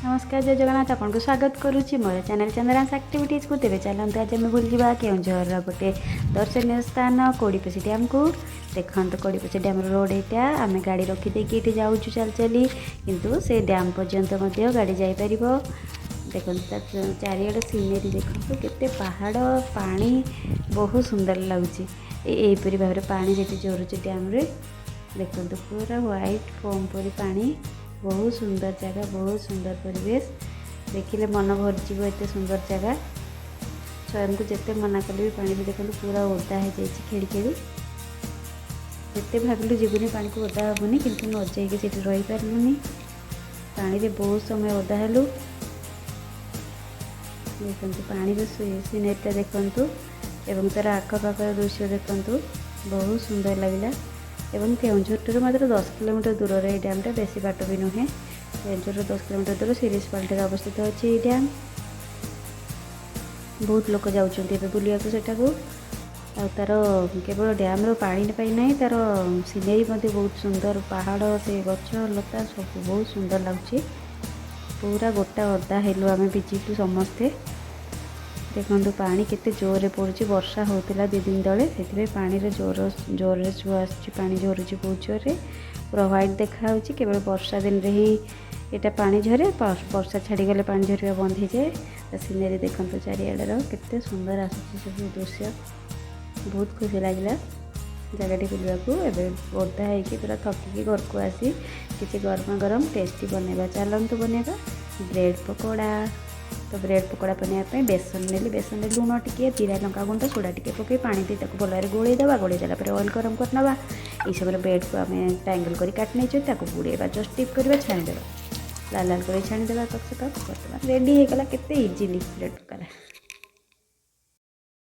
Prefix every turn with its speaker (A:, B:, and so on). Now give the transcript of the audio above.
A: नमस्कार जय जगन्नाथ आपको स्वागत करुच्ची मोर चैनल चंद्रांश एक्टिविटीज को तेरे चलते आज आम बुल जावा केउझर गोटे दर्शनीय स्थान कोड़ीपसी डैम को देखते कोड़ीपसी डैम रोड यहाँ आम गाड़ी रखीदे ये जाऊँ चल चली किंतु से डैम पर्यंत गाड़ी जापर देखो चारिड़ सीनेरी देखो केते पहाड़ पानी बहुत सुंदर लगुच यहीपरी भाव में पानी जी जोरुची डैम रे देखो पूरा व्हाइट फोम परी पानी बहुत सुंदर जगह बहुत सुंदर परिवेश देखिले मन भरजीव एत सुंदर जगह स्वयं को जिते मना कले भी पानी भी देखो पूरा ओदा हो जाए खेली खेली जिते भाविलु जीवनी पानी को ओदा हेनी कि न जाइए रही पार्लुनि पानी रे बहुत समय ओदा हेलु देखु पानी सीनेरीटा देखु एवं तार आखपाख दृश्य देखु बहुत सुंदर लगला एवं केउझर मात्र 10 किलोमीटर दूर ये डैमटा बेसी बाट भी नुहे केउझर 10 किलोमीटर दूर शिरीषपाल अवस्थित अच्छी ये डैम बहुत लोग जाऊँच बुलिया सेठाकू तार केवल डैम पानी ना तार सीनेरी बहुत सुंदर पहाड़ से गछ लता सब बहुत सुंदर लगुच पूरा गोटा अदा हेलु आम भिजिलु समस्ते देखो पानी केते जोर पड़ुची वर्षा होता 2 दिन तले से पानी जोर जोर जो आनी झरुची बहुत जोर पूरा व्हाइट देखा केवल वर्षा दिन रे ही यहाँ पानी झरे वर्षा छाड़ीगले पानी झरवा बंद हो जाए सीनेरी देखो चारिआडर केते सुंदर आसूसी सब दृश्य बहुत खुशी लगे जगटी बुलवाक ओदा होगी पूरा थकिकी घर को आसी किसी गरमा गरम टेस्टी बनवा चलतु बनवा ब्रेड पकोड़ा तो ब्रेड पकोड़ा बनाने बेसन नेली बेसन में लुण टिके जीरा लंका गुंड सोडा टिके पकई पानी दी भल गोलैदेवा गोलैदेला ऑयल गरम करना ये सब ब्रेड को आम ट्रायंगल कर काट नहीं बुड़ेवा जस्ट टिप करवा छाणीदेवा लाल लाल कर छाणीदेवा तक से बर्तमान रेडी होगा केते इजिली ब्रेड पकोड़ा।